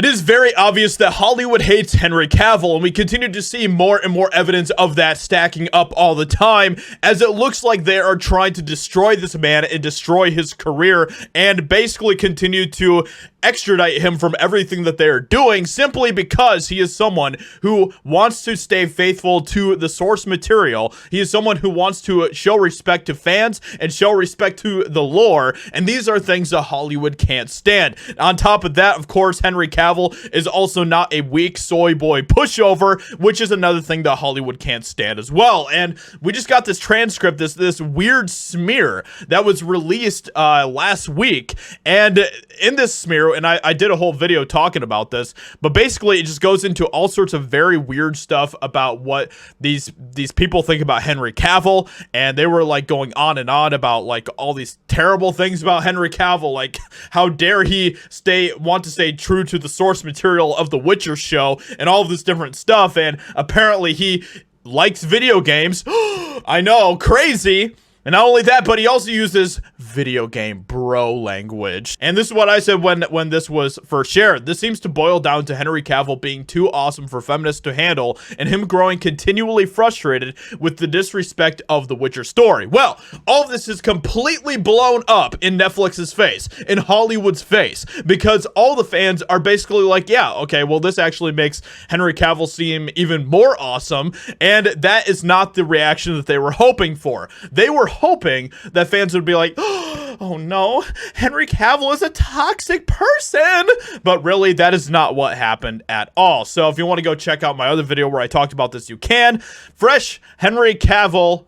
It is very obvious that Hollywood hates Henry Cavill, and we continue to see more and more evidence of that stacking up all the time, as it looks like they are trying to destroy this man and destroy his career, and basically continue to extradite him from everything that they are doing, simply because he is someone who wants to stay faithful to the source material. He is someone who wants to show respect to fans and show respect to the lore, and these are things that Hollywood can't stand. On top of that, of course, Henry Cavill is also not a weak soy boy pushover, which is another thing that Hollywood can't stand as well. And we just got this transcript, this weird smear that was released last week, and in this smear, and I did a whole video talking about this, but basically it just goes into all sorts of very weird stuff about what these people think about Henry Cavill, and they were like going on and on about like all these terrible things about Henry Cavill, like how dare he want to stay true to the source material of the Witcher show and all of this different stuff, and apparently he likes video games. I know, crazy. And not only that, but he also uses video game bro language. And this is what I said when this was first shared. This seems to boil down to Henry Cavill being too awesome for feminists to handle, and him growing continually frustrated with the disrespect of the Witcher story. Well, all of this is completely blown up in Netflix's face, in Hollywood's face, because all the fans are basically like, yeah, okay, well, this actually makes Henry Cavill seem even more awesome, and that is not the reaction that they were hoping for. They were hoping that fans would be like, oh no, Henry Cavill is a toxic person, but really that is not what happened at all. So if you want to go check out my other video where I talked about this, you can. Fresh Henry Cavill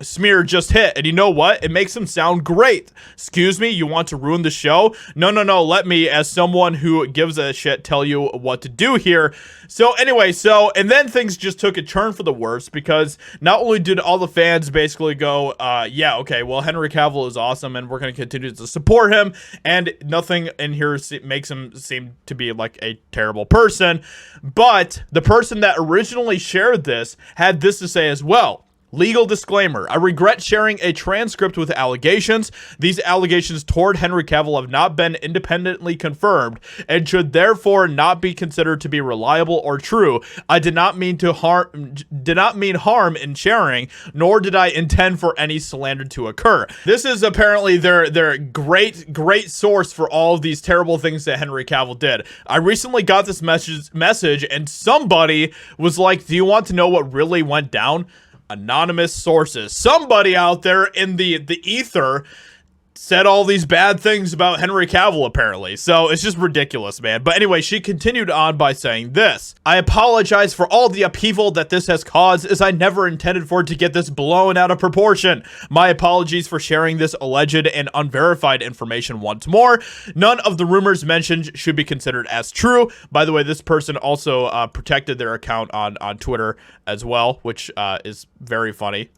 smear just hit, and you know what, it makes him sound great. Excuse me, you want to ruin the show? No, let me, as someone who gives a shit, tell you what to do here. So anyway, and then things just took a turn for the worse, because not only did all the fans basically go, yeah, okay, well, Henry Cavill is awesome and we're going to continue to support him, and nothing in here makes him seem to be like a terrible person, but the person that originally shared this had this to say as well. Legal disclaimer. I regret sharing a transcript with allegations. These allegations toward Henry Cavill have not been independently confirmed and should therefore not be considered to be reliable or true. I did not mean harm in sharing, nor did I intend for any slander to occur. This is apparently their great source for all of these terrible things that Henry Cavill did. I recently got this message and somebody was like, do you want to know what really went down? Anonymous sources. Somebody out there in the ether said all these bad things about Henry Cavill, apparently. So it's just ridiculous, man. But anyway, she continued on by saying this. I apologize for all the upheaval that this has caused, as I never intended for it to get this blown out of proportion. My apologies for sharing this alleged and unverified information once more. None of the rumors mentioned should be considered as true. By the way, this person also protected their account on Twitter as well, which is very funny.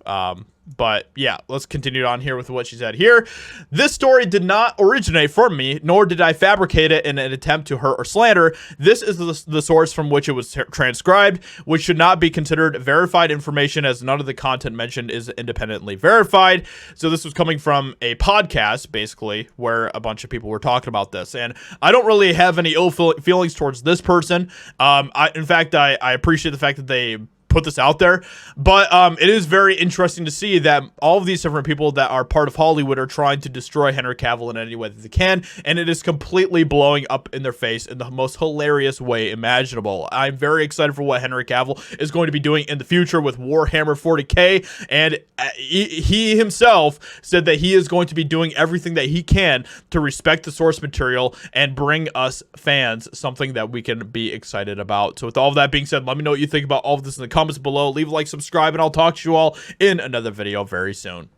But yeah, let's continue on here with what she said here. This story did not originate from me, nor did I fabricate it in an attempt to hurt or slander. This is the source from which it was transcribed, which should not be considered verified information, as none of the content mentioned is independently verified. So this was coming from a podcast, basically, where a bunch of people were talking about this. And I don't really have any ill feelings towards this person. In fact, I appreciate the fact that they put this out there, but it is very interesting to see that all of these different people that are part of Hollywood are trying to destroy Henry Cavill in any way that they can, and it is completely blowing up in their face in the most hilarious way imaginable. I'm very excited for what Henry Cavill is going to be doing in the future with Warhammer 40k, and he himself said that he is going to be doing everything that he can to respect the source material and bring us fans something that we can be excited about. So with all of that being said, let me know what you think about all of this in the comments below. Leave a like, subscribe, and I'll talk to you all in another video very soon.